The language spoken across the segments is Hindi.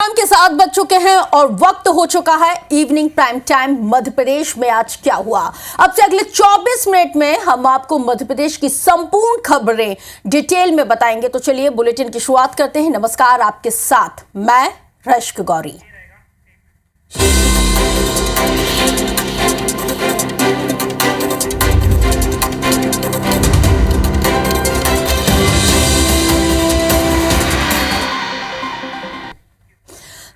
शाम के 7 बज चुके हैं और वक्त हो चुका है evening prime time. Madhya Pradesh में आज क्या हुआ, अब से अगले 24 मिनट में हम आपको मध्य प्रदेश की संपूर्ण खबरें डिटेल में बताएंगे। तो चलिए बुलेटिन की शुरुआत करते हैं। नमस्कार, आपके साथ मैं रश्क गौरी।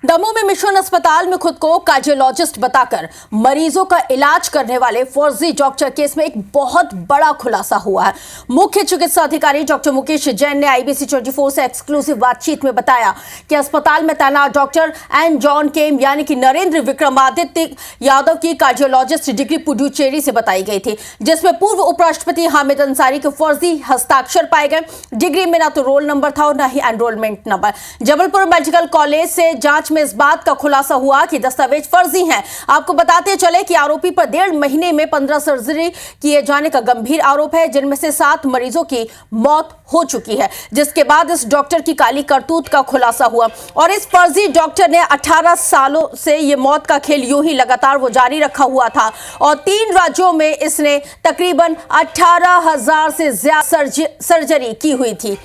दमोह में मिशन अस्पताल में खुद को कार्डियोलॉजिस्ट बताकर मरीजों का इलाज करने वाले फर्जी डॉक्टर केस में एक बहुत बड़ा खुलासा हुआ है। मुख्य चिकित्सा अधिकारी डॉक्टर मुकेश जैन ने IBC 24 से एक्सक्लूसिव बातचीत में बताया कि अस्पताल में तैनात डॉक्टर एन जॉन केम यानी कि नरेंद्र विक्रमादित्य यादव की कार्डियोलॉजिस्ट डिग्री पुडुचेरी से बताई गई थी, जिसमें पूर्व उपराष्ट्रपति हामिद अंसारी के फर्जी हस्ताक्षर पाए गए। डिग्री में ना तो रोल नंबर था और ना ही enrolment number. Jabalpur medical college से जांच में इस बात का खुलासा हुआ कि दस्तावेज फर्जी हैं। आपको बताते चले कि आरोपी पर 1.5 महीने में 15 सर्जरी किए जाने का गंभीर आरोप है, जिनमें से 7 मरीजों की मौत हो चुकी है। जिसके बाद इस डॉक्टर की काली करतूत का खुलासा हुआ और इस फर्जी डॉक्टर ने 18 सालों से ये मौत का खेल यूं ही लगातार वो जारी रखा हुआ था और 3 राज्यों में इसने तकरीबन 18,000 से ज्यादा सर्जरी की हुई थी।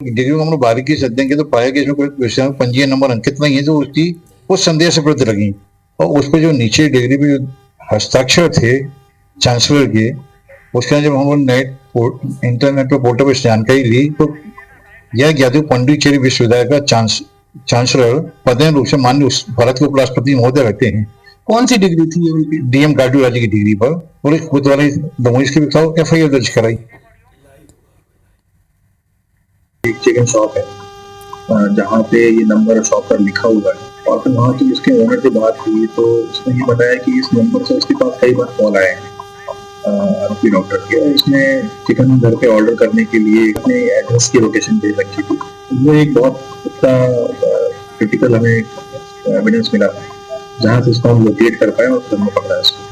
डिग्री को हम लोग बारीकी से देंगे तो पाया कि इसमें कोई विषय पंजीयन नंबर अंकित नहीं है, जो उसकी उस संदेह से प्रति लगी और उस पर जो नीचे डिग्री पे जो हस्ताक्षर थे चांसलर के, उसके जब हम लोग इंटरनेट पर पोर्टल पर जानकारी ली तो यह ज्ञात पांडिचेरी विश्वविद्यालय का चांसलर पदेन रूप से माननीय भारत के उपराष्ट्रपति महोदय रहते हैं। कौन सी डिग्री थी उनकी? DM कार्डियोलॉजी की डिग्री पर पुलिस कोतवाली दमोह के खिलाफ FIR दर्ज कराई। एक चिकन शॉप है जहाँ पे ये नंबर शॉप पर लिखा हुआ है और फिर वहाँ की उसके ओनर से बात हुई तो उसने ये बताया कि इस नंबर से उसके पास कई बार कॉल आए हैं आरोपी डॉक्टर के। इसने चिकन घर पे ऑर्डर करने के लिए अपने एड्रेस की लोकेशन दे रखी थी। वो एक बहुत क्रिटिकल हमें एविडेंस मिला जहाँ से इसको हम लोकेट कर पाए और फिर हमने पकड़ा इसको।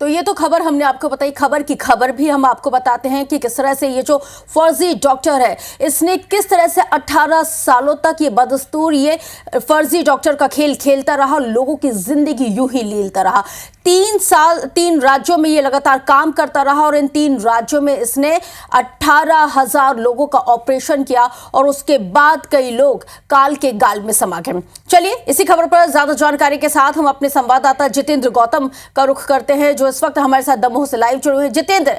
तो ये तो खबर हमने आपको बताई। खबर की खबर भी हम आपको बताते हैं कि किस तरह से ये जो फर्जी डॉक्टर है इसने किस तरह से 18 सालों तक ये बदस्तूर ये फर्जी डॉक्टर का खेल खेलता रहा, लोगों की जिंदगी यूं ही लीलता रहा। 3 साल 3 राज्यों में ये लगातार काम करता रहा और इन 3 राज्यों में इसने 18,000 लोगों का ऑपरेशन किया और उसके बाद कई लोग काल के गाल में समा गए। चलिए इसी खबर पर ज्यादा जानकारी के साथ हम अपने संवाददाता जितेंद्र गौतम का रुख करते हैं, जो इस वक्त हमारे साथ दमोह से लाइव जुड़े हुए हैं। जितेंद्र,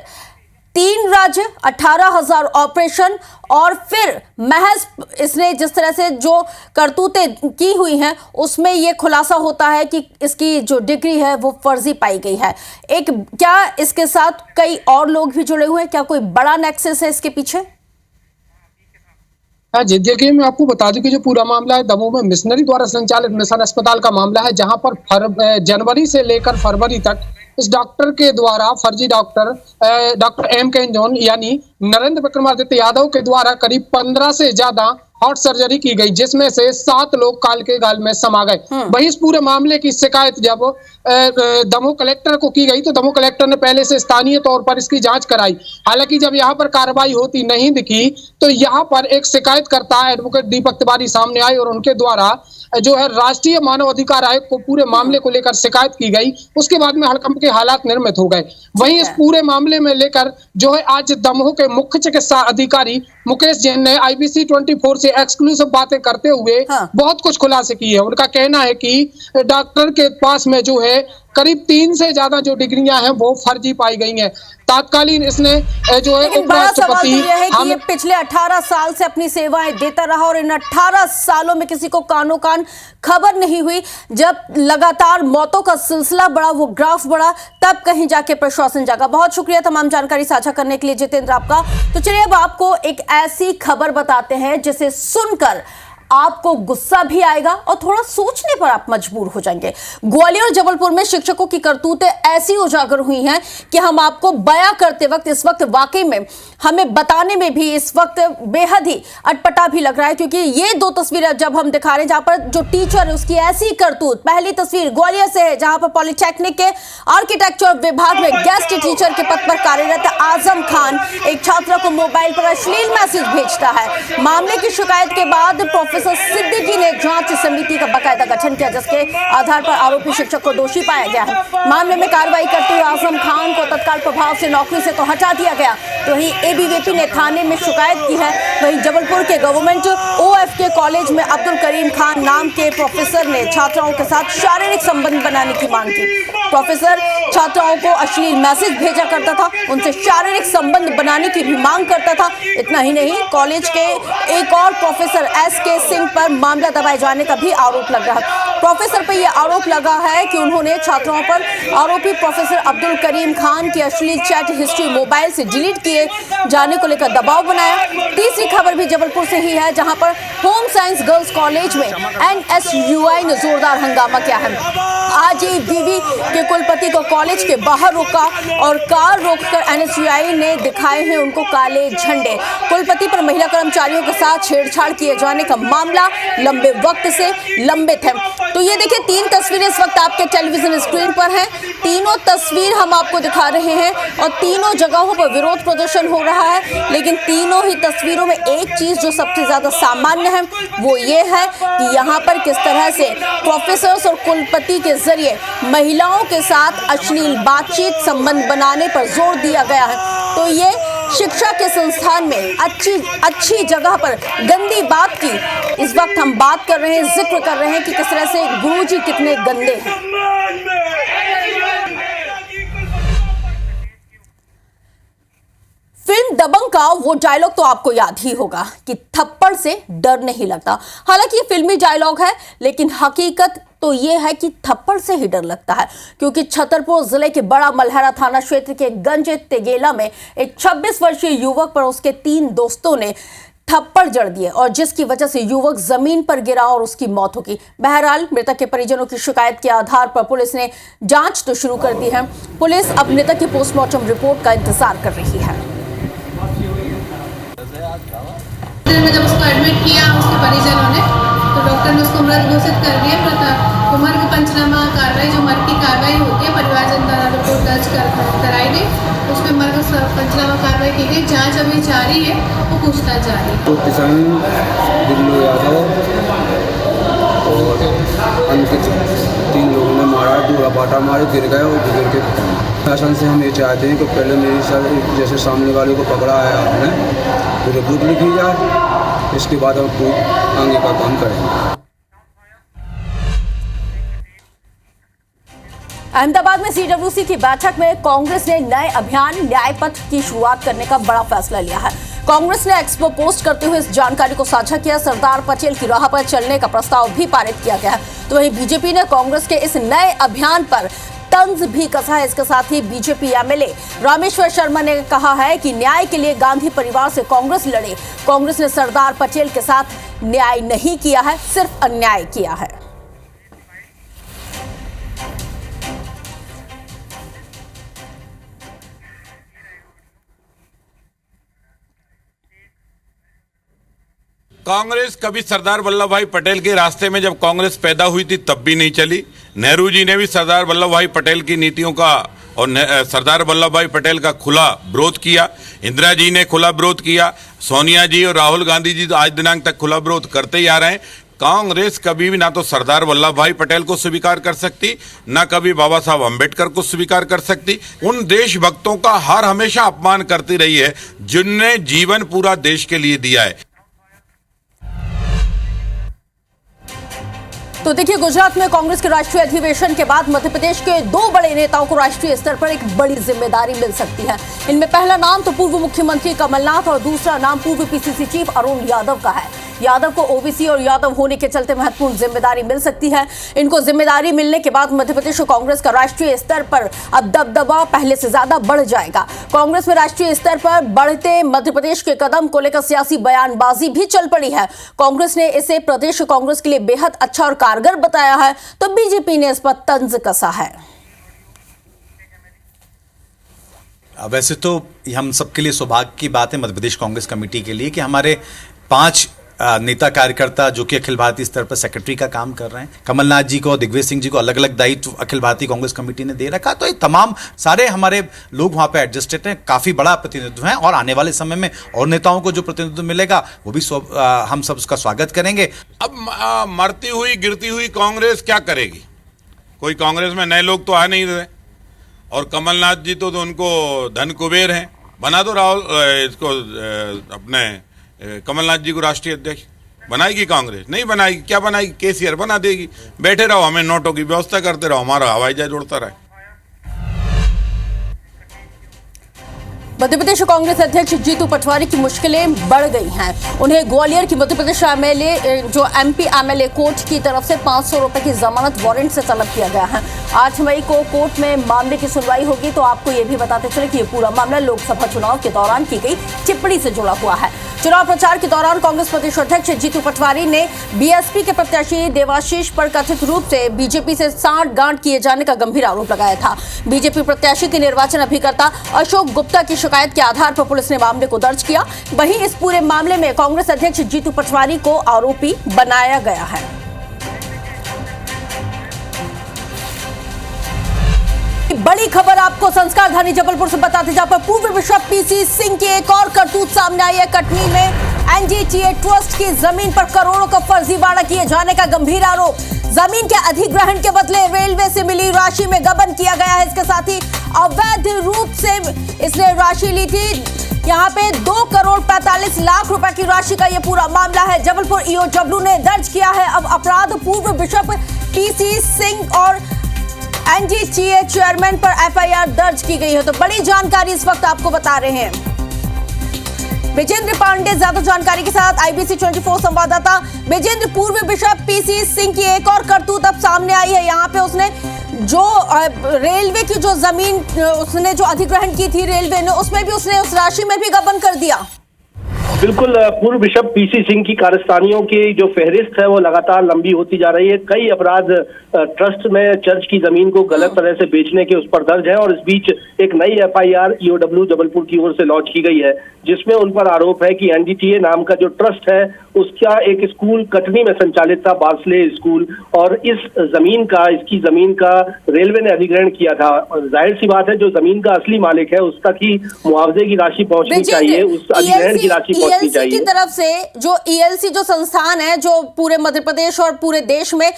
3 राज्य, 18,000 ऑपरेशन और फिर महज इसने जिस तरह से जो करतूतें की हुई हैं उसमें यह खुलासा होता है कि इसकी जो डिग्री है वो फर्जी पाई गई है। क्या इसके साथ कई और लोग भी जुड़े हुए हैं? क्या कोई बड़ा नेक्सस है इसके पीछे? जी देखिए, मैं आपको बता दूं कि जो पूरा मामला है दमोह में मिशनरी द्वारा संचालित मिशन अस्पताल का मामला है, जहां पर जनवरी से लेकर फरवरी तक इस डॉक्टर के द्वारा फर्जी डॉक्टर एम के जॉन यानी नरेंद्र विक्रमादित्य यादव के द्वारा करीब 15 से ज्यादा हार्ट सर्जरी की गई, जिसमें से 7 लोग काल के गाल में समा गए। वहीं इस पूरे मामले की शिकायत जब दमोह कलेक्टर को की गई तो दमोह कलेक्टर ने पहले से स्थानीय तौर पर इसकी जांच कराई। हालांकि जब यहाँ पर कार्रवाई होती नहीं दिखी तो यहाँ पर एक शिकायतकर्ता एडवोकेट दीपक तिवारी सामने आए और उनके द्वारा जो है राष्ट्रीय मानव अधिकार आयोग को पूरे मामले को लेकर शिकायत की गई। उसके बाद में हड़कंप के हालात निर्मित हो गए। वहीं इस पूरे मामले में लेकर जो है आज दमोह के मुख्य चिकित्सा अधिकारी मुकेश जैन ने IBC 24 से एक्सक्लूसिव बातें करते हुए बहुत कुछ खुलासे किए हैं। उनका कहना है कि डॉक्टर के पास में जो है करीब 3 से ज्यादा जो डिग्रियां हैं वो फर्जी पाई गई हैं। तात्कालीन इसने जो है उपराष्ट्रपति ये पिछले 18 साल से अपनी सेवाएं देता रहा और इन 18 सालों में किसी को कानो कान खबर नहीं हुई। जब लगातार मौतों का सिलसिला बढ़ा, वो ग्राफ बढ़ा, तब कहीं जाके प्रशासन जागा। बहुत शुक्रिया तमाम जानकारी साझा करने के लिए जितेंद्र आपका। तो चलिए अब आपको एक ऐसी खबर बताते हैं जिसे सुनकर आपको गुस्सा भी आएगा और थोड़ा सोचने पर आप मजबूर हो जाएंगे। ग्वालियर और जबलपुर में शिक्षकों की करतूतें ऐसी उजागर हुई हैं कि हम आपको बयां करते वक्त इस वक्त वाकई में हमें बताने में भी इस वक्त बेहद ही अटपटा भी लग रहा है, क्योंकि ये दो तस्वीरें जब हम दिखा रहे हैं जहां पर जो टीचर है उसकी ऐसी करतूत। पहली तस्वीर ग्वालियर से है जहां पर पॉलिटेक्निक के आर्किटेक्चर विभाग में गेस्ट टीचर के पद पर कार्यरत आजम खान एक छात्रा को मोबाइल पर अश्लील मैसेज भेजता है। मामले की शिकायत के बाद प्रोफेसर सिद्दीकी ने जांच समिति का बाकायदा गठन किया, जिसके आधार पर आरोपी शिक्षक को दोषी पाया गया है। मामले में कार्रवाई करते हुए आजम खान को तत्काल प्रभाव से नौकरी से तो हटा दिया गया, तो वहीं एबीवीपी ने थाने में शिकायत की है। वहीं जबलपुर के गवर्नमेंट ओएफके कॉलेज में अब्दुल करीम खान नाम के प्रोफेसर ने छात्राओं के साथ शारीरिक संबंध बनाने की मांग की। प्रोफेसर छात्राओं को अश्लील मैसेज भेजा करता था, उनसे शारीरिक संबंध बनाने की भी मांग करता था। इतना ही नहीं, कॉलेज के एक और प्रोफेसर एसके सिंह पर मामला दबाए जाने का भी आरोप लग रहा है। प्रोफेसर पर यह आरोप लगा है कि उन्होंने छात्राओं पर आरोपी प्रोफेसर अब्दुल करीम खान की अश्लील चैट हिस्ट्री मोबाइल से डिलीट किए जाने को लेकर दबाव बनाया। तीसरी खबर भी जबलपुर से ही है जहां पर होम साइंस गर्ल्स कॉलेज में एनएसयूआई ने जोरदार हंगामा किया है। आज एबीवी के कुलपति को कॉलेज के बाहर रोका और कार रोककर एनएसयूआई ने दिखाए हैं उनको काले झंडे। कुलपति पर महिला कर्मचारियों के साथ छेड़छाड़ किए जाने का मामला लंबे वक्त से लंबित है। तो ये देखिए, तीन तस्वीरें इस वक्त आपके टेलीविजन स्क्रीन पर हैं। तीनों तस्वीर हम आपको दिखा रहे हैं और तीनों जगहों पर विरोध प्रदर्शन हो रहा है, लेकिन तीनों ही तस्वीरों में एक चीज जो सबसे ज्यादा सामान्य है वो ये है कि यहाँ पर किस तरह से प्रोफेसर्स और कुलपति के जरिए महिलाओं के साथ अश्लील बातचीत संबंध बनाने पर जोर दिया गया है। तो ये शिक्षा के संस्थान में अच्छी जगह पर गंदी बात की इस वक्त हम बात कर रहे हैं, जिक्र कर रहे हैं कि किस तरह से गुरुजी कितने गंदे हैं। फिल्म दबंग का वो डायलॉग तो आपको याद ही होगा कि थप्पड़ से डर नहीं लगता। हालांकि ये फिल्मी डायलॉग है, लेकिन हकीकत तो ये है कि थप्पड़ से ही डर लगता है, क्योंकि छतरपुर जिले के बड़ा मलहरा थाना क्षेत्र के गंज तेगेला में एक 26 वर्षीय युवक पर उसके 3 दोस्तों ने थप्पड़ जड़ दिए और जिसकी वजह से युवक जमीन पर गिरा और उसकी मौत हो गई। बहरहाल मृतक के परिजनों की शिकायत के आधार पर पुलिस ने जांच तो शुरू कर दी है। पुलिस अब मृतक की पोस्टमार्टम रिपोर्ट का इंतजार कर रही है। जब उसको एडमिट किया उसके परिजनों ने, तो डॉक्टर ने उसको मृत घोषित कर दिया। उम्र की पंचनामा कार्रवाई, जो मर्ग की कार्रवाई होती है, परिवारजन द्वारा रिपोर्ट दर्ज कराई गई, उसमें मर्ग पंचनामा कार्रवाई की गई। जांच अभी जारी है, वो पूछताछ जारी है। तो किसान दिल्लू यादव और अंकित 3 लोगों ने मारा, दूरा बाटा मारे, गिर गए और गुजर के खत्म। शासन से हम ये चाहते हैं कि पहले मेरी सर जैसे सामने वाले को पकड़ा है आपने, तो रिपोर्ट लिखी जाए, इसके बाद हम कोई आगे का काम करेंगे। अहमदाबाद में सीडब्ल्यूसी की बैठक में कांग्रेस ने नए अभियान न्याय पथ की शुरुआत करने का बड़ा फैसला लिया है। कांग्रेस ने एक्सपो पोस्ट करते हुए इस जानकारी को साझा किया। सरदार पटेल की राह पर चलने का प्रस्ताव भी पारित किया गया है। तो वहीं बीजेपी ने कांग्रेस के इस नए अभियान पर तंज भी कसा है। इसके साथ ही बीजेपी एमएलए रामेश्वर शर्मा ने कहा है कि न्याय के लिए गांधी परिवार से कांग्रेस लड़े। कांग्रेस ने सरदार पटेल के साथ न्याय नहीं किया है, सिर्फ अन्याय किया है। कांग्रेस कभी सरदार वल्लभ भाई पटेल के रास्ते में, जब कांग्रेस पैदा हुई थी तब भी नहीं चली। नेहरू जी ने भी सरदार वल्लभ भाई पटेल की नीतियों का और सरदार वल्लभ भाई पटेल का खुला विरोध किया। इंदिरा जी ने खुला विरोध किया। सोनिया जी और राहुल गांधी जी तो आज दिनांक तक खुला विरोध करते ही आ रहे हैं। कांग्रेस कभी भी ना तो सरदार वल्लभ भाई पटेल को स्वीकार कर सकती, ना कभी बाबा साहब अम्बेडकर को स्वीकार कर सकती। उन देशभक्तों का हर हमेशा अपमान करती रही है जिनने जीवन पूरा देश के लिए दिया है। तो देखिए, गुजरात में कांग्रेस के राष्ट्रीय अधिवेशन के बाद मध्य प्रदेश के 2 बड़े नेताओं को राष्ट्रीय स्तर पर एक बड़ी जिम्मेदारी मिल सकती है। इनमें पहला नाम तो पूर्व मुख्यमंत्री कमलनाथ और दूसरा नाम पूर्व पीसीसी चीफ अरुण यादव का है। यादव को ओबीसी और यादव होने के चलते महत्वपूर्ण जिम्मेदारी मिल सकती है। इनको जिम्मेदारी मिलने के बाद मध्य प्रदेश कांग्रेस का राष्ट्रीय स्तर पर अब दबदबा पहले से ज्यादा बढ़ जाएगा। कांग्रेस में राष्ट्रीय स्तर पर बढ़ते मध्य प्रदेश के कदम को लेकर सियासी बयानबाजी भी चल पड़ी है। कांग्रेस ने इसे प्रदेश कांग्रेस के लिए बेहद अच्छा और कारगर बताया है, तो बीजेपी ने इस पर तंज कसा है। वैसे तो हम सबके लिए सौभाग्य की बात है मध्य प्रदेश कांग्रेस कमेटी के लिए कि हमारे 5 नेता कार्यकर्ता जो कि अखिल भारतीय स्तर पर सेक्रेटरी का काम कर रहे हैं। कमलनाथ जी को और दिग्विजय सिंह जी को अलग अलग दायित्व अखिल भारतीय कांग्रेस कमेटी ने दे रखा, तो ये तमाम सारे हमारे लोग वहां पे एडजस्टेड हैं। काफी बड़ा प्रतिनिधित्व है और आने वाले समय में और नेताओं को जो प्रतिनिधित्व मिलेगा वो भी हम सब उसका स्वागत करेंगे। अब मरती हुई गिरती हुई कांग्रेस क्या करेगी? कोई कांग्रेस में नए लोग तो आ नहीं रहे, और कमलनाथ जी तो उनको धन कुबेर हैं। बना दो राहुल इसको अपने कमलनाथ जी को राष्ट्रीय अध्यक्ष। बनाएगी कांग्रेस? नहीं बनाएगी। क्या बनाएगी? केसीआर बना देगी। बैठे रहो, हमें नोटों की व्यवस्था करते रहो, हमारा हवाई जहाज उड़ता रहे। मध्य प्रदेश कांग्रेस अध्यक्ष जीतू पटवारी की मुश्किलें बढ़ गई हैं। उन्हें ग्वालियर की मध्य प्रदेश एमएलए जो एमपी एमएलए कोर्ट की तरफ से 500 रुपए की जमानत वारंट से तलब किया गया है। 8 मई को कोर्ट में मामले की सुनवाई होगी। तो आपको यह भी बताते चले कि यह पूरा मामला लोकसभा चुनाव के दौरान की गई टिप्पणी से जुड़ा हुआ है। चुनाव प्रचार के दौरान कांग्रेस प्रदेश अध्यक्ष जीतू पटवारी ने बीएसपी के प्रत्याशी देवाशीष पर कथित रूप से बीजेपी से सांठ-गांठ किए जाने का गंभीर आरोप लगाया था। बीजेपी प्रत्याशी के निर्वाचन अभिकर्ता अशोक गुप्ता की शिकायत के आधार पर पुलिस ने मामले को दर्ज किया। वहीं इस पूरे मामले में कांग्रेस अध्यक्ष जीतू पटवारी को आरोपी बनाया गया है। बड़ी खबर आपको संस्कारधानी जबलपुर से बताते जहां पर पूर्व बिशप पीसी सिंह की एक और करतूत सामने आई है। कटनी में एनजीटीए ट्रस्ट की जमीन पर करोड़ों का फर्जीवाड़ा किए जाने का गंभीर आरोप। जमीन के अधिग्रहण के बदले रेलवे से मिली राशि में गबन किया गया है। इसके साथ ही अवैध रूप से इसने राशि ली थी। यहाँ पे 2 करोड़ 45 लाख रुपए की राशि का यह पूरा मामला है। जबलपुर ईओडब्ल्यू ने दर्ज किया है अब अपराध। पूर्व बिशप पीसी सिंह और एनजीटीए चेयरमैन पर एफआईआर दर्ज की गई है। तो बड़ी जानकारी इस वक्त आपको बता रहे हैं विजेंद्र पांडे। ज्यादा जानकारी के साथ आईबीसी 24 संवाददाता विजेंद्र। पूर्व बिशप पीसी सिंह की एक और करतूत अब सामने आई है। यहाँ पे उसने जो रेलवे की जो जमीन उसने जो अधिग्रहण की थी रेलवे ने, उसमें भी उसने उस राशि में भी गबन कर दिया। बिल्कुल, पूर्व बिशप पीसी सिंह की कारस्तानियों की जो फहरिस्त है वो लगातार लंबी होती जा रही है। कई अपराध ट्रस्ट में चर्च की जमीन को गलत तरह से बेचने के उस पर दर्ज है और इस बीच एक नई एफआईआर ईओडब्ल्यू जबलपुर की ओर से लॉन्च की गई है, जिसमें उन पर आरोप है कि एनजीटीए नाम का जो ट्रस्ट है उसका एक स्कूल कटनी में संचालित था, बार्सले स्कूल, और इसकी जमीन का रेलवे ने अधिग्रहण किया था। जाहिर सी बात है जो जमीन का असली मालिक है उस तक ही मुआवजे की राशि पहुंचनी चाहिए, उस अधिग्रहण की राशि पहुंचनी चाहिए। की तरफ से जो ईएलसी जो संस्थान है जो पूरे मध्य प्रदेश और पूरे देश में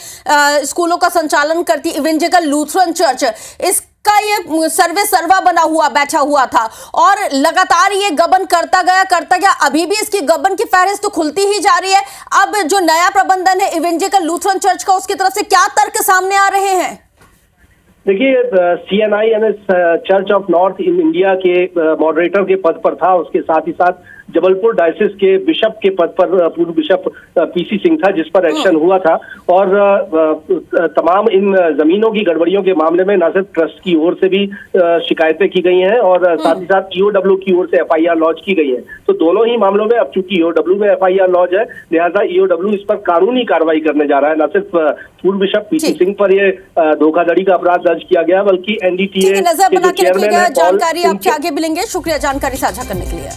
स्कूलों का संचालन करती इवेंजेलिकल लूथरन चर्च, इसका ये सर्वे सर्वा बना हुआ बैठा हुआ था और लगातार ये गबन करता गया। अभी भी इसकी गबन की फहरिस्त तो खुलती ही जा रही है। अब जो नया प्रबंधन है इवेंजेलिकल लूथरन चर्च का, उसकी तरफ से क्या तर्क सामने आ रहे हैं? देखिए, CNIMS church of north in India के मॉडरेटर के पद पर था। उसके साथ ही साथ जबलपुर डायसिस के बिशप के पद पर पूर्व बिशप पीसी सिंह था, जिस पर एक्शन हुआ था। और तमाम इन जमीनों की गड़बड़ियों के मामले में न सिर्फ ट्रस्ट की ओर से भी शिकायतें की गई हैं और साथ ही साथ ईओडब्ल्यू की ओर से एफआईआर लॉन्च की गई है। तो दोनों ही मामलों में अब चूंकि ईओडब्ल्यू में एफआईआर लॉन्च है, लिहाजा ईओडब्ल्यू इस पर कानूनी कार्रवाई करने जा रहा है। न सिर्फ पूर्व बिशप पीसी सिंह पर ये धोखाधड़ी का अपराध दर्ज किया गया, बल्कि एनडीटीए नजर बना के रखिएगा। जानकारी आपके आगे मिलेंगे। शुक्रिया जानकारी साझा करने के लिए।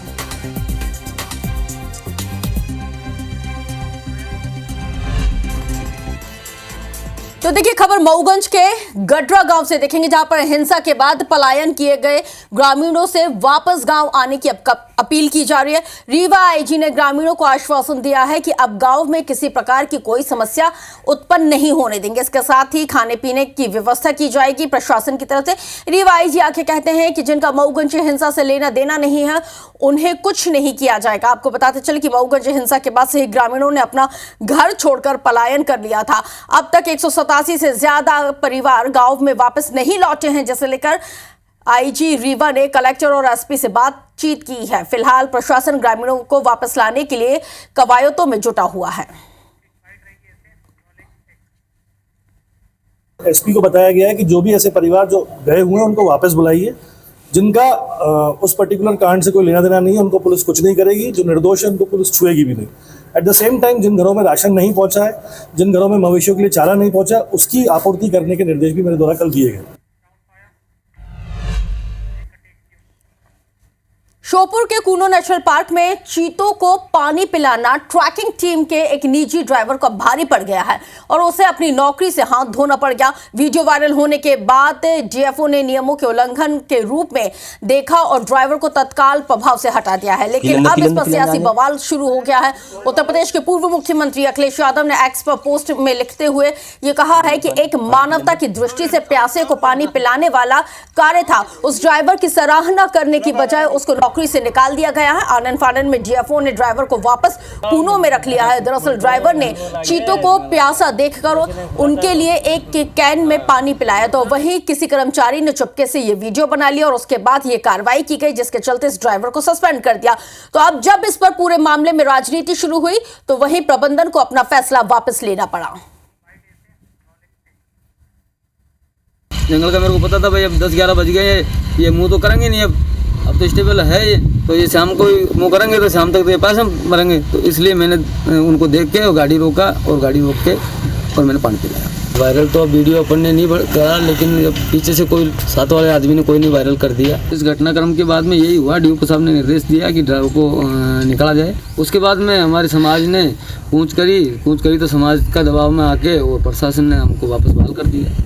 तो देखिए खबर मऊगंज के गटरा गांव से देखेंगे, जहां पर हिंसा के बाद पलायन किए गए ग्रामीणों से वापस गांव आने की अपील की जा रही है। रीवा आईजी ने ग्रामीणों को आश्वासन दिया है कि अब गांव में किसी प्रकार की कोई समस्या उत्पन्न नहीं होने देंगे। इसके साथ ही खाने पीने की व्यवस्था की जाएगी प्रशासन की तरफ से। रीवा आईजी आके कहते हैं कि जिनका मऊगंज हिंसा से लेना देना नहीं है उन्हें कुछ नहीं किया जाएगा। आपको बताते चले कि मऊगंज हिंसा के बाद से ही ग्रामीणों ने अपना घर छोड़कर पलायन कर लिया था। अब तक 187 से ज्यादा परिवार गांव में वापस नहीं लौटे हैं, जिसे लेकर आईजी रीवा ने कलेक्टर और एसपी से बातचीत की है। फिलहाल प्रशासन ग्रामीणों को वापस लाने के लिए कवायदों में जुटा हुआ है। एसपी को बताया गया है कि जो भी ऐसे परिवार जो गए हुए हैं उनको वापस बुलाइए। जिनका उस पर्टिकुलर कांड से कोई लेना देना नहीं है उनको पुलिस कुछ नहीं करेगी। जो निर्दोष है उनको पुलिस छुएगी भी नहीं। एट द सेम टाइम जिन घरों में राशन नहीं पहुंचा है, जिन घरों में मवेशियों के लिए चारा नहीं पहुंचा, उसकी आपूर्ति करने के निर्देश भी मेरे द्वारा कल दिए गए। श्योपुर के कूनो नेशनल पार्क में चीतों को पानी पिलाना ट्रैकिंग टीम के एक निजी ड्राइवर को भारी पड़ गया है और उसे अपनी नौकरी से हाथ धोना पड़ गया। वीडियो वायरल होने के बाद डीएफओ ने नियमों के उल्लंघन के रूप में देखा और ड्राइवर को तत्काल प्रभाव से हटा दिया है। लेकिन अब इस पर सियासी बवाल शुरू हो गया है। उत्तर प्रदेश के पूर्व मुख्यमंत्री अखिलेश यादव ने एक्स पर पोस्ट में लिखते हुए ये कहा है कि एक मानवता की दृष्टि से प्यासे को पानी पिलाने वाला कार्य था। उस ड्राइवर की सराहना करने की बजाय उसको नौकरी से निकाल दिया गया है। आनंद फानन में डीएफओ ने ड्राइवर को वापस कूनो में रख लिया है। दरअसल ड्राइवर ने चीतों को प्यासा देखकर उनके लिए एक कैन में पानी पिलाया तो वहीं किसी कर्मचारी ने चुपके से ये वीडियो बना लिया और उसके बाद ये कार्रवाई की गई, जिसके चलते इस ड्राइवर को सस्पेंड कर दिया। तो अब जब इस पर पूरे मामले में राजनीति शुरू हुई तो वहीं प्रबंधन को अपना फैसला वापस लेना पड़ा। जंगल का मेरे को पता था भाई अब 10-11 बज गए, ये मुंह तो करेंगे नहीं। अब तो स्टेबल है ये, तो ये शाम को मुँह करेंगे तो शाम तक तो ये पास हम मरेंगे। तो इसलिए मैंने उनको देख के गाड़ी रोका और गाड़ी रोक के और मैंने पानी पिलाया। वायरल तो वीडियो अपन ने नहीं करा, लेकिन पीछे से कोई साथ वाले आदमी ने कोई नहीं वायरल कर दिया। इस घटनाक्रम के बाद में यही हुआ, डीओपी साहब ने निर्देश दिया कि ड्राइवर को निकाला जाए। उसके बाद में हमारे समाज ने पूछ करी तो समाज का दबाव में आके और प्रशासन ने हमको वापस बहाल कर दिया।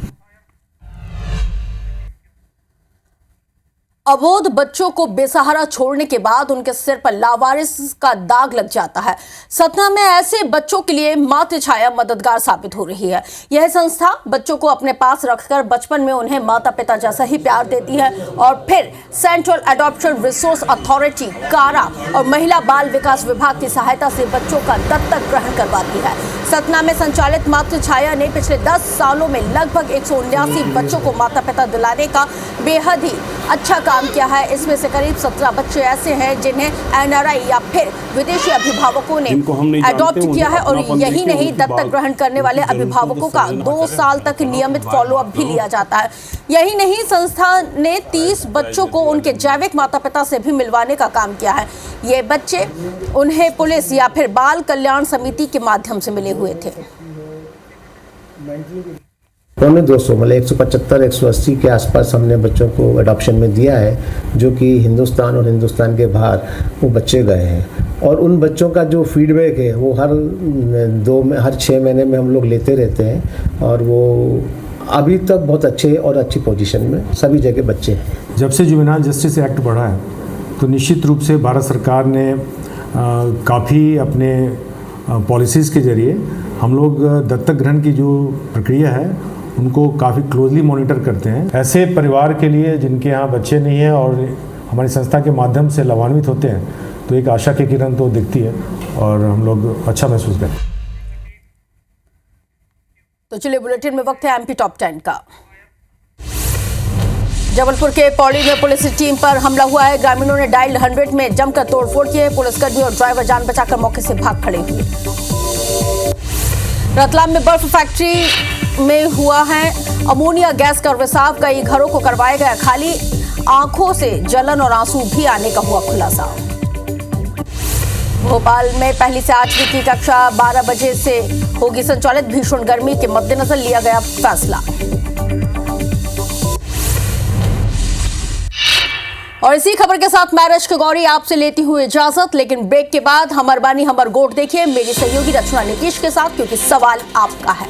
अबोध बच्चों को बेसहारा छोड़ने के बाद उनके सिर पर लावारिस का दाग लग जाता है। सतना में ऐसे बच्चों के लिए मातृ छाया मददगार साबित हो रही है। यह संस्था बच्चों को अपने पास रखकर बचपन में उन्हें माता पिता जैसा ही प्यार देती है और फिर सेंट्रल एडॉप्शन रिसोर्स अथॉरिटी, कारा और महिला बाल विकास विभाग की सहायता से बच्चों का दत्तक ग्रहण करवाती है। सतना में संचालित मातृ छाया ने पिछले 10 सालों में लगभग 179 बच्चों को माता पिता दिलाने का बेहद ही अच्छा काम किया है। इसमें से करीब 17 बच्चे ऐसे हैं जिन्हें एनआरआई या फिर विदेशी अभिभावकों ने अडॉप्ट किया है और यही नहीं, दत्तक ग्रहण करने वाले अभिभावकों का 2 साल तक नियमित फॉलोअप भी लिया जाता है। यही नहीं, संस्था ने 30 बच्चों को उनके जैविक माता पिता से भी मिलवाने का काम किया है। ये बच्चे उन्हें पुलिस या फिर बाल कल्याण समिति के माध्यम से मिले हुए थे। 200 मतलब 175-180 के आसपास हमने बच्चों को अडॉप्शन में दिया है, जो कि हिंदुस्तान और हिंदुस्तान के बाहर वो बच्चे गए हैं। और उन बच्चों का जो फीडबैक है वो हर 6 महीने में हम लोग लेते रहते हैं और वो अभी तक बहुत अच्छे और अच्छी पोजीशन में सभी जगह बच्चे हैं। जब से जुवेनाइल जस्टिस एक्ट बढ़ा है तो निश्चित रूप से भारत सरकार ने काफ़ी अपने पॉलिसीज़ के जरिए हम लोग दत्तक ग्रहण की जो प्रक्रिया है उनको काफ़ी क्लोजली मॉनिटर करते हैं। ऐसे परिवार के लिए जिनके यहाँ बच्चे नहीं हैं और हमारी संस्था के माध्यम से लाभान्वित होते हैं तो एक आशा की किरण तो दिखती है और हम लोग अच्छा महसूस करते हैं। तो चलिए बुलेटिन में वक्त है एमपी टॉप 10 का। जबलपुर के पौड़ी में पुलिस टीम पर हमला हुआ है। ग्रामीणों ने डायल 100 में जमकर तोड़फोड़ की है। पुलिसकर्मी और ड्राइवर जान बचाकर मौके से भाग खड़े हुए। रतलाम में बर्फ फैक्ट्री में हुआ है अमोनिया गैस का रिसाव। कई घरों को करवाया गया खाली। आंखों से जलन और आंसू भी आने का हुआ खुलासा। भोपाल में पहली से 8वीं की कक्षा 12 बजे से होगी संचालित। भीषण गर्मी के मद्देनजर लिया गया फैसला। और इसी खबर के साथ मैं रश्क गौरी आपसे लेती हूँ इजाजत, लेकिन ब्रेक के बाद हमर बानी हमर गोट देखिए मेरी सहयोगी रचना नीतीश के साथ, क्योंकि सवाल आपका है।